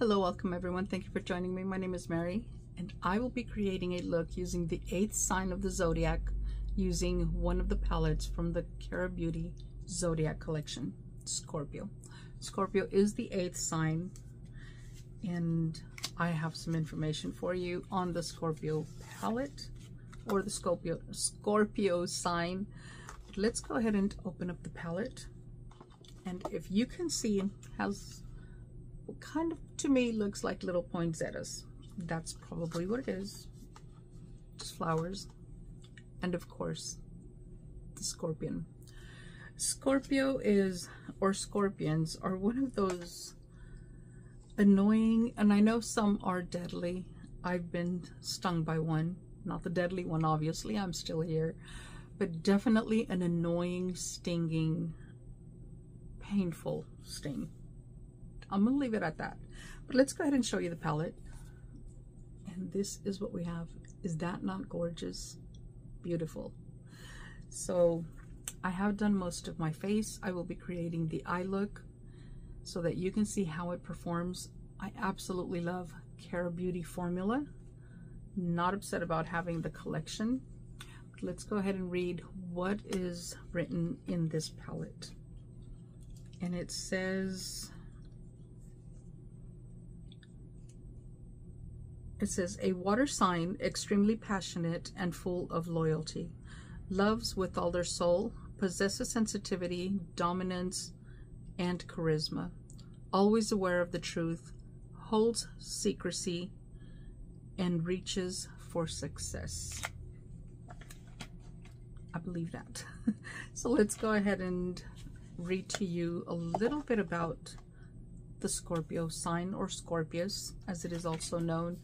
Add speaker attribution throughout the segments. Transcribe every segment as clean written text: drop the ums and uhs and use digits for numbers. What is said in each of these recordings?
Speaker 1: Hello, welcome everyone. Thank you for joining me. My name is Mary, and I will be creating a look using the 8th sign of the Zodiac using one of the palettes from the Cara Beauty Zodiac collection, Scorpio. Scorpio is the 8th sign, and I have some information for you on the Scorpio palette or the Scorpio sign. Let's go ahead and open up the palette, and if you can see, it has kind of, to me, looks like little poinsettias. That's probably what it is. Just flowers. And of course, the scorpion. Scorpio is, or scorpions are one of those annoying, and I know some are deadly. I've been stung by one. Not the deadly one, obviously. I'm still here. But definitely an annoying, stinging, painful sting. I'm gonna leave it at that. But let's go ahead and show you the palette. And this is what we have. Is that not gorgeous? Beautiful. So I have done most of my face. I will be creating the eye look so that you can see how it performs. I absolutely love Cara Beauty formula. Not upset about having the collection. But let's go ahead and read what is written in this palette. And it says, a water sign, extremely passionate and full of loyalty, loves with all their soul, possesses sensitivity, dominance, and charisma, always aware of the truth, holds secrecy, and reaches for success. I believe that. So let's go ahead and read to you a little bit about the Scorpio sign, or Scorpius as it is also known.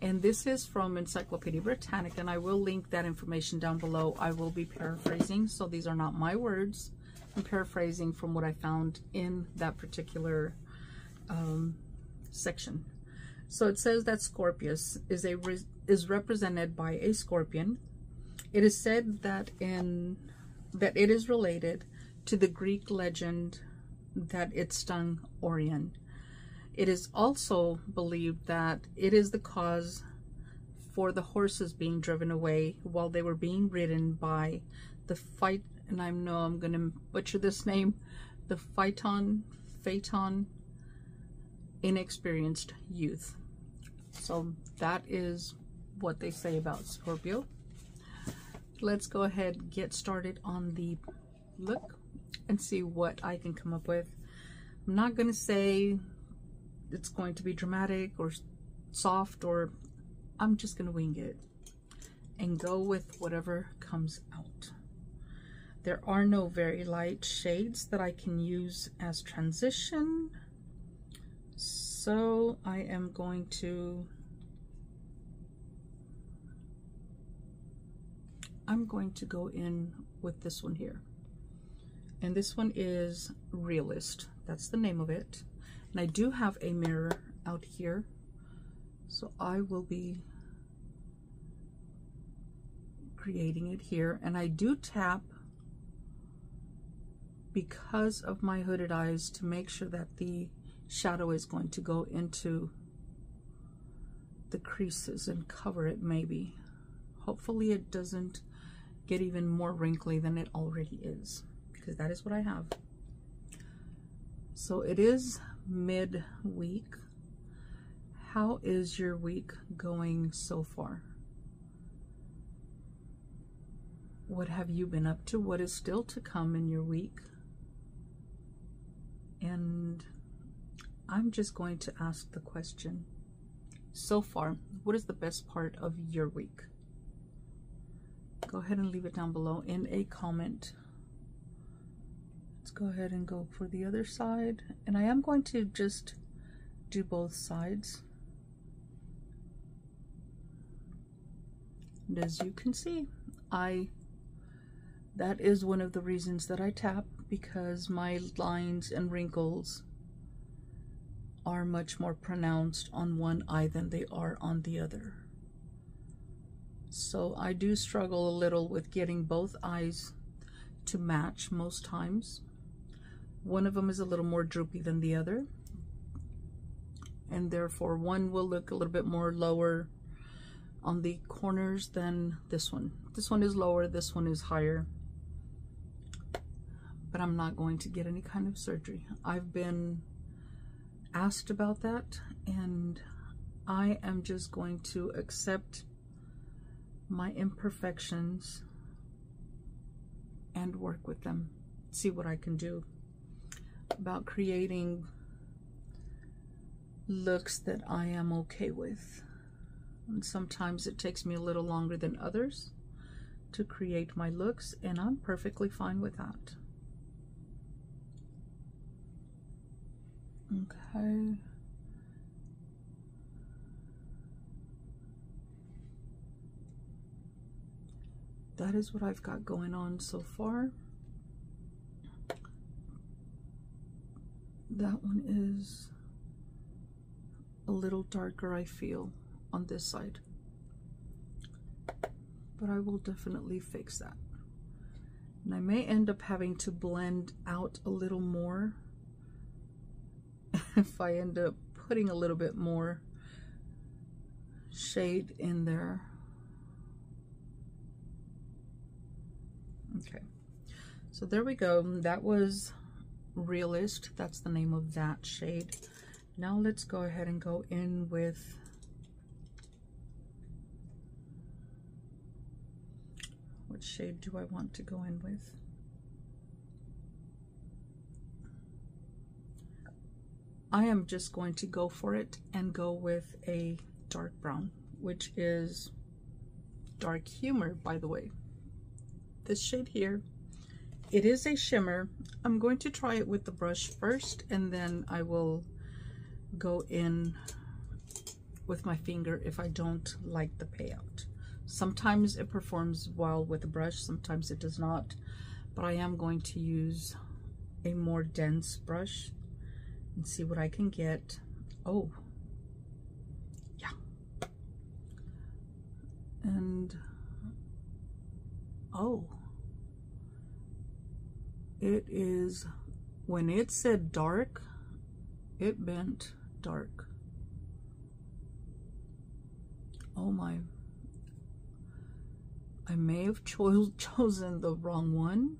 Speaker 1: And this is from Encyclopedia Britannica, and I will link that information down below. I will be paraphrasing, so these are not my words. I'm paraphrasing from what I found in that particular section. So it says that Scorpius is represented by a scorpion. It is said that it is related to the Greek legend that it stung Orion. It is also believed that it is the cause for the horses being driven away while they were being ridden by the and I know I'm going to butcher this name, the phaeton, inexperienced youth. So that is what they say about Scorpio. Let's go ahead and get started on the look and see what I can come up with. I'm not going to say it's going to be dramatic or soft, or I'm just going to wing it and go with whatever comes out. There are no very light shades that I can use as transition, so I am going to go in with this one here. And this one is Realist. That's the name of it. And I do have a mirror out here, so I will be creating it here. And I do tap, because of my hooded eyes, to make sure that the shadow is going to go into the creases and cover it maybe. Hopefully it doesn't get even more wrinkly than it already is, because that is what I have. So it is mid-week. How is your week going so far? What have you been up to? What is still to come in your week? And I'm just going to ask the question, so far, what is the best part of your week? Go ahead and leave it down below in a comment. Let's go ahead and go for the other side. And I am going to just do both sides. And as you can see, that is one of the reasons that I tap, because my lines and wrinkles are much more pronounced on one eye than they are on the other. So I do struggle a little with getting both eyes to match most times. One of them is a little more droopy than the other. and therefore one will look a little bit more lower on the corners than this one. This one is lower, this one is higher. But I'm not going to get any kind of surgery. I've been asked about that, and I am just going to accept my imperfections and work with them, see what I can do about creating looks that I am okay with. And sometimes it takes me a little longer than others to create my looks, and I'm perfectly fine with that. Okay. That is what I've got going on so far. That one is a little darker, I feel, on this side. But I will definitely fix that. And I may end up having to blend out a little more if I end up putting a little bit more shade in there. Okay, so there we go. That was Realist. That's the name of that shade. Now let's go ahead and go in with what shade do I want to go in with? I am just going to go for it and go with a dark brown, which is Dark Humor, by the way. This shade here, it is a shimmer. I'm going to try it with the brush first, and then I will go in with my finger if I don't like the payout. Sometimes it performs well with a brush, sometimes it does not, but I am going to use a more dense brush and see what I can get. Oh, yeah. And oh, it is, when it said dark, it meant dark. Oh my, I may have chosen the wrong one,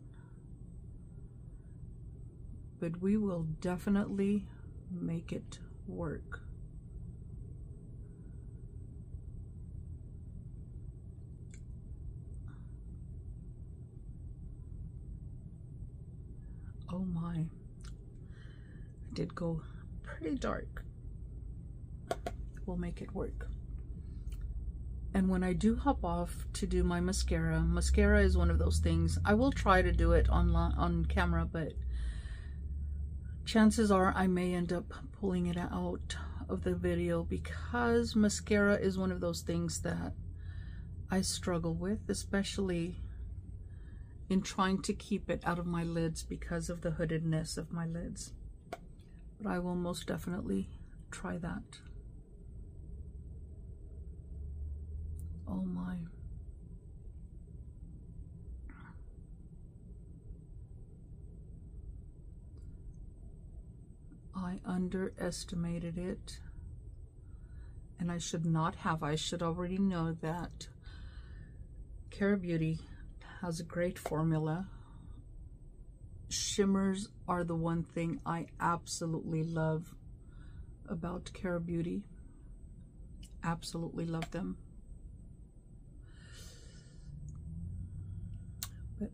Speaker 1: but we will definitely make it work. Oh my, I did go pretty dark. We'll make it work. And when I do hop off to do my mascara, mascara is one of those things. I will try to do it on camera, but chances are I may end up pulling it out of the video, because mascara is one of those things that I struggle with, especially in trying to keep it out of my lids because of the hoodedness of my lids. But I will most definitely try that. Oh my. I underestimated it, and I should not have. I should already know that Kara Beauty has a great formula. Shimmers are the one thing I absolutely love about Kara Beauty. Absolutely love them. But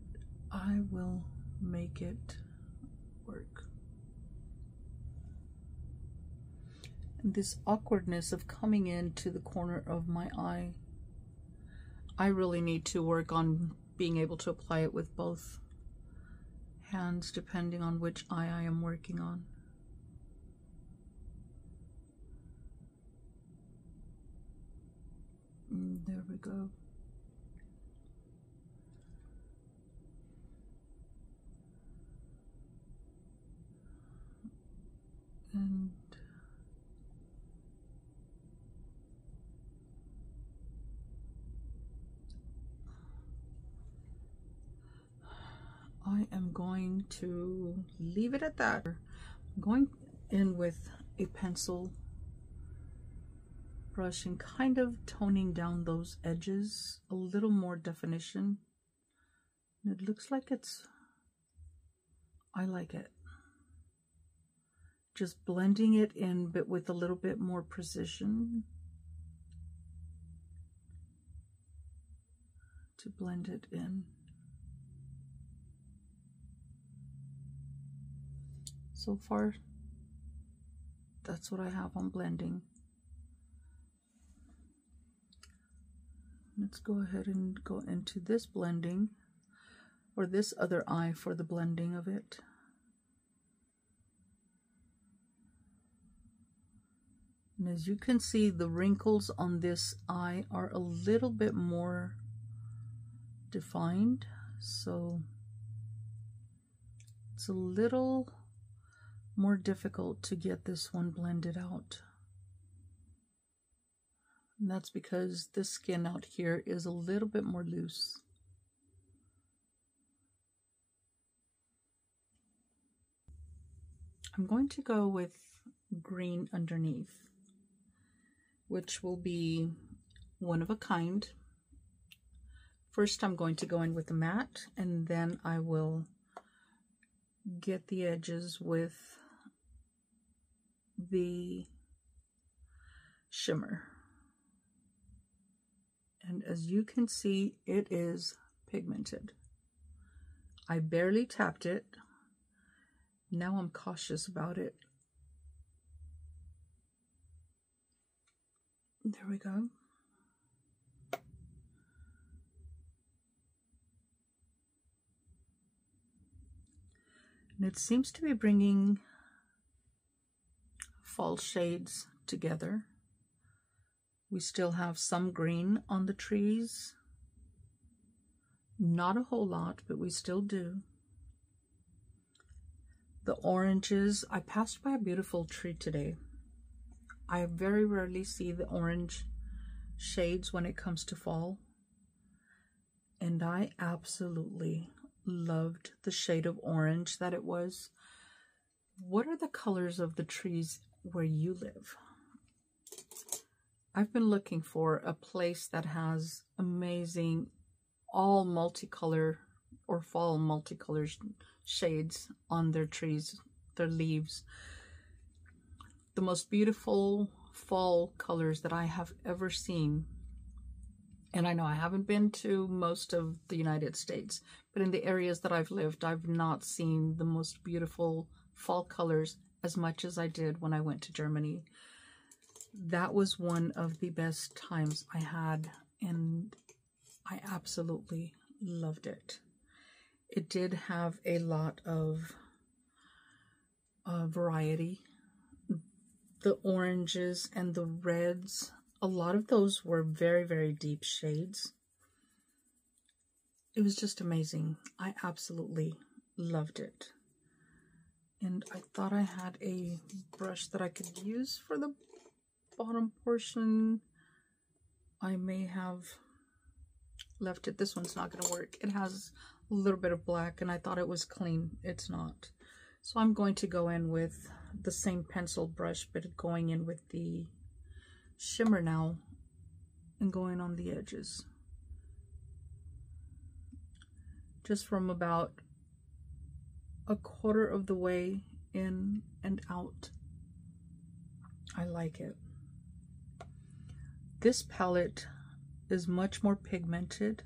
Speaker 1: I will make it work. And this awkwardness of coming into the corner of my eye, I really need to work on being able to apply it with both hands depending on which eye I am working on. There we go. And I am going to leave it at that. I'm going in with a pencil brush and kind of toning down those edges, a little more definition. And it looks like I like it. Just blending it in, but with a little bit more precision to blend it in. So far, that's what I have on blending. Let's go ahead and go into this blending, or this other eye for the blending of it. And as you can see, the wrinkles on this eye are a little bit more defined, so it's a little more difficult to get this one blended out. And that's because this skin out here is a little bit more loose. I'm going to go with green underneath, which will be one of a kind. First, I'm going to go in with the matte, and then I will get the edges with the shimmer. And as you can see, it is pigmented. I barely tapped it. Now I'm cautious about it. There we go. And it seems to be bringing fall shades together. We still have some green on the trees. Not a whole lot, but we still do. The oranges, I passed by a beautiful tree today. I very rarely see the orange shades when it comes to fall. And I absolutely loved the shade of orange that it was. What are the colors of the trees where you live? I've been looking for a place that has amazing all multicolor or fall multicolor shades on their trees, their leaves. The most beautiful fall colors that I have ever seen. And I know I haven't been to most of the United States, but in the areas that I've lived, I've not seen the most beautiful fall colors as much as I did when I went to Germany. That was one of the best times I had, and I absolutely loved it. It did have a lot of variety. The oranges and the reds, a lot of those were very, very deep shades. It was just amazing. I absolutely loved it. And I thought I had a brush that I could use for the bottom portion. I may have left it. This one's not going to work. It has a little bit of black, and I thought it was clean. It's not. So I'm going to go in with the same pencil brush, but going in with the shimmer now and going on the edges. Just from about a quarter of the way in and out. I like it. This palette is much more pigmented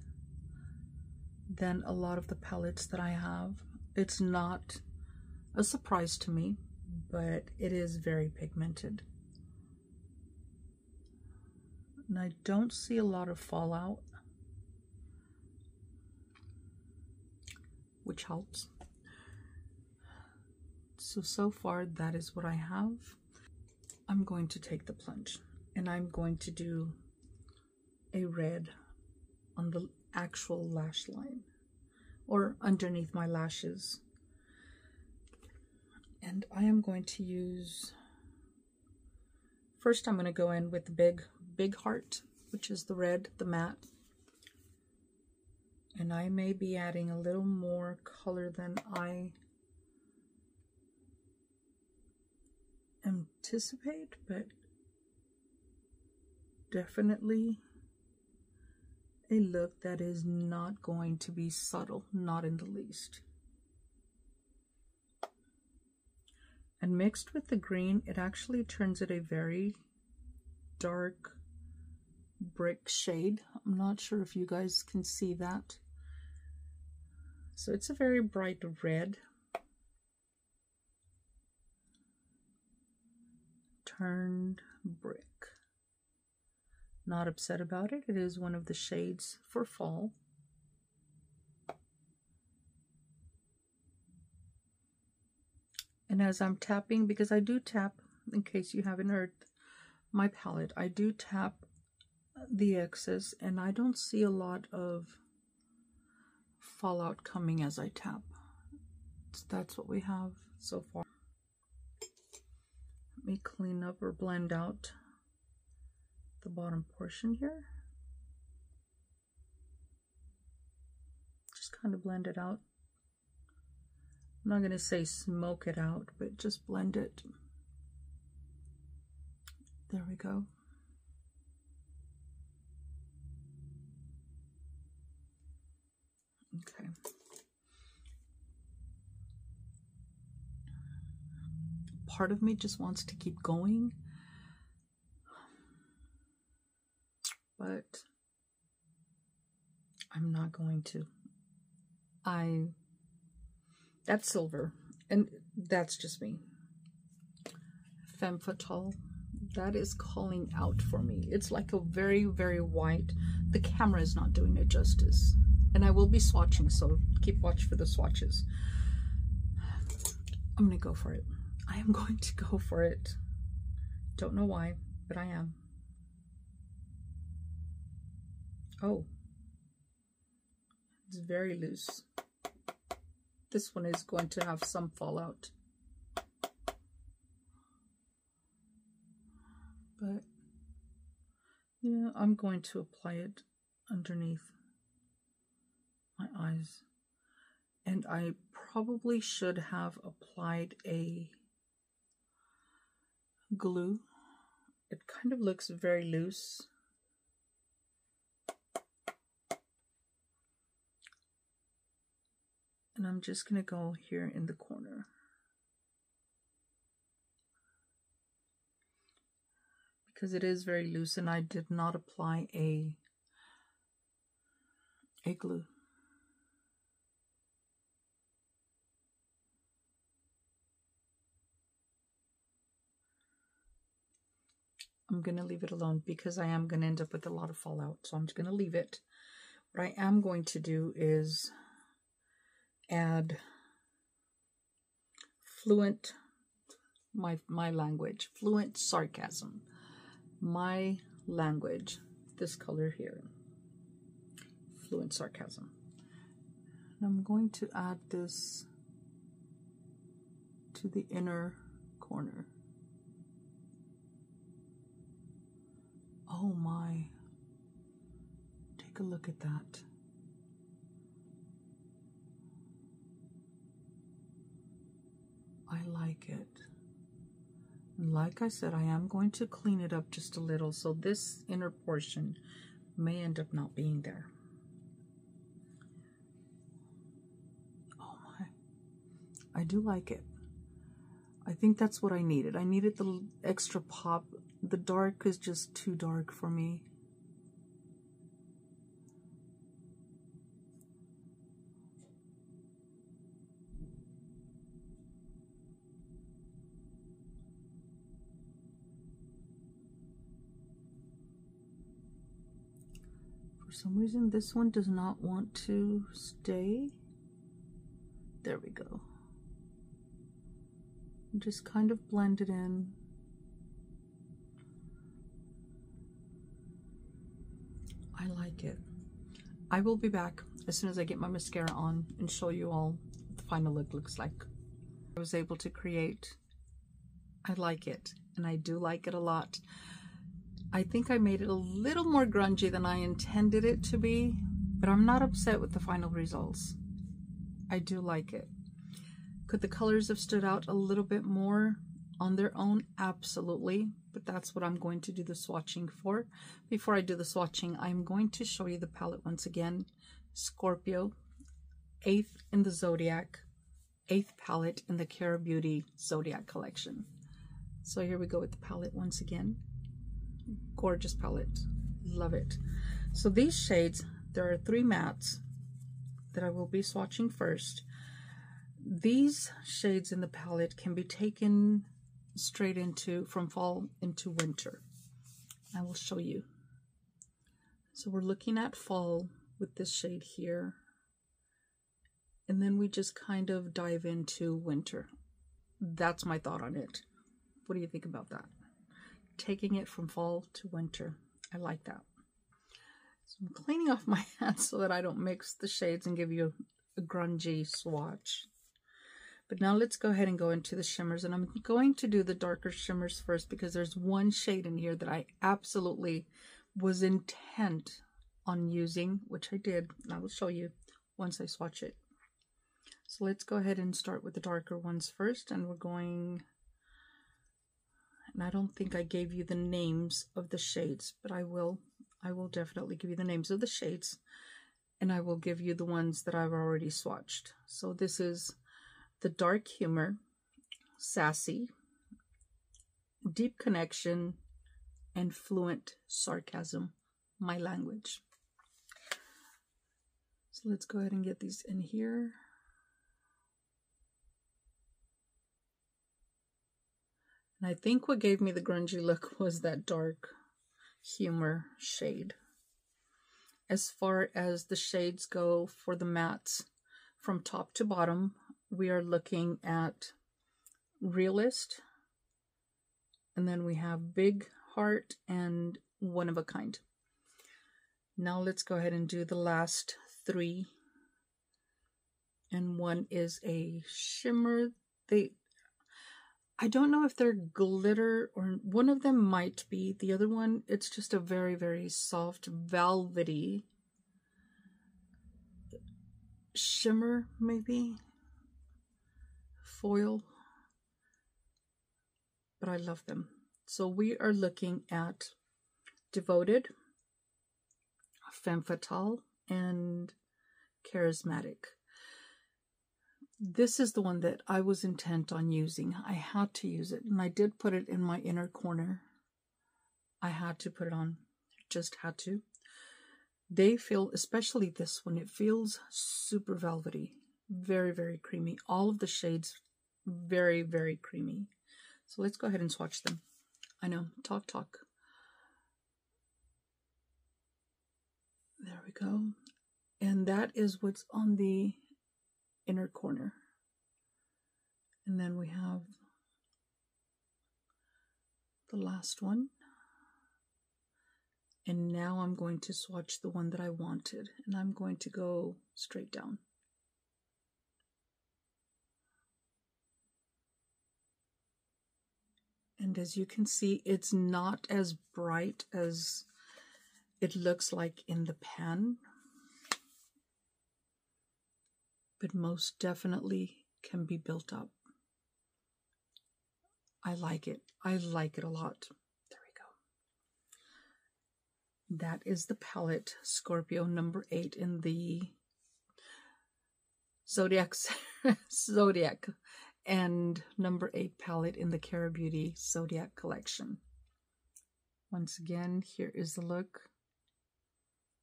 Speaker 1: than a lot of the palettes that I have. It's not a surprise to me, but it is very pigmented. And I don't see a lot of fallout, which helps. So far that is what I have. I'm going to take the plunge, and I'm going to do a red on the actual lash line or underneath my lashes. And I am going to use, first I'm going to go in with the big heart, which is the red, the matte. And I may be adding a little more color than I anticipate, but definitely a look that is not going to be subtle, not in the least. And mixed with the green, it actually turns it a very dark brick shade. I'm not sure if you guys can see that. So it's a very bright red. Turned brick. Not upset about it. It is one of the shades for fall. And as I'm tapping, because I do tap, in case you haven't heard my palette, I do tap the excess, and I don't see a lot of fallout coming as I tap. So that's what we have so far. Let me clean up or blend out the bottom portion here. Just kind of blend it out. I'm not going to say smoke it out, but just blend it. There we go. Okay. Part of me just wants to keep going, but I'm not going to. That's silver, and that's just me. Femme fatale, that is calling out for me. It's like a very, very white. The camera is not doing it justice. And I will be swatching, so keep watch for the swatches. I'm going to go for it. I am going to go for it. Don't know why, but I am. Oh. It's very loose. This one is going to have some fallout. But, yeah, I'm going to apply it underneath my eyes. And I probably should have applied a glue. It kind of looks very loose. And I'm just going to go here in the corner. Because it is very loose and I did not apply a glue. I'm going to leave it alone because I am going to end up with a lot of fallout. So I'm just going to leave it. What I am going to do is add fluent, my language, fluent sarcasm, my language, this color here, fluent sarcasm. And I'm going to add this to the inner corner. Oh my, take a look at that. I like it. And like I said, I am going to clean it up just a little, so this inner portion may end up not being there. Oh my, I do like it. I think that's what I needed. I needed the extra pop. The dark is just too dark for me. For some reason, this one does not want to stay. There we go. Just kind of blend it in. I like it. I will be back as soon as I get my mascara on and show you all what the final look looks like. I was able to create. I like it, and I do like it a lot. I think I made it a little more grungy than I intended it to be, but I'm not upset with the final results. I do like it. Could the colors have stood out a little bit more on their own? Absolutely. but that's what I'm going to do the swatching for. Before I do the swatching, I'm going to show you the palette once again. Scorpio, 8th in the Zodiac, 8th palette in the Cara Beauty Zodiac collection. So here we go with the palette once again. Gorgeous palette. Love it. So these shades, there are 3 mattes that I will be swatching first. These shades in the palette can be taken straight into from fall into winter. I will show you. So we're looking at fall with this shade here, and then we just kind of dive into winter. That's my thought on it. What do you think about that? Taking it from fall to winter. I like that. So I'm cleaning off my hands so that I don't mix the shades and give you a grungy swatch. But now let's go ahead and go into the shimmers, and I'm going to do the darker shimmers first because there's one shade in here that I absolutely was intent on using, which I did, and I will show you once I swatch it. So let's go ahead and start with the darker ones first, and we're going, and I don't think I gave you the names of the shades, but I will definitely give you the names of the shades, and I will give you the ones that I've already swatched. So this is the Dark Humor, Sassy, Deep Connection, and Fluent Sarcasm, My Language. So let's go ahead and get these in here. And I think what gave me the grungy look was that Dark Humor shade. As far as the shades go for the mattes, from top to bottom, we are looking at Realist, and then we have Big Heart and One of a Kind. Now let's go ahead and do the last 3. And one is a shimmer. I don't know if they're glitter, or one of them might be. The other one, it's just a very, very soft, velvety shimmer, maybe. Foil. But I love them. So we are looking at Devoted, Femme Fatale, and Charismatic. This is the one that I was intent on using. I had to use it, and I did put it in my inner corner. I had to put it on. Just had to. They feel, especially this one, it feels super velvety. Very, very creamy. All of the shades, very, very creamy. So let's go ahead and swatch them. I know, talk. There we go. And that is what's on the inner corner. And then we have the last one. And now I'm going to swatch the one that I wanted, and I'm going to go straight down. And as you can see, it's not as bright as it looks like in the pan, but most definitely can be built up. I like it. I like it a lot. There we go. That is the palette, Scorpio number 8 in the Zodiac and number 8 palette in the Cara Beauty Zodiac collection. Once again, here is the look.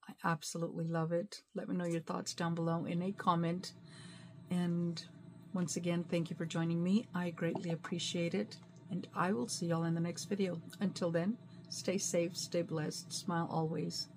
Speaker 1: I absolutely love it. Let me know your thoughts down below in a comment. And once again, thank you for joining me. I greatly appreciate it. And I will see y'all in the next video. Until then, stay safe, stay blessed, smile always.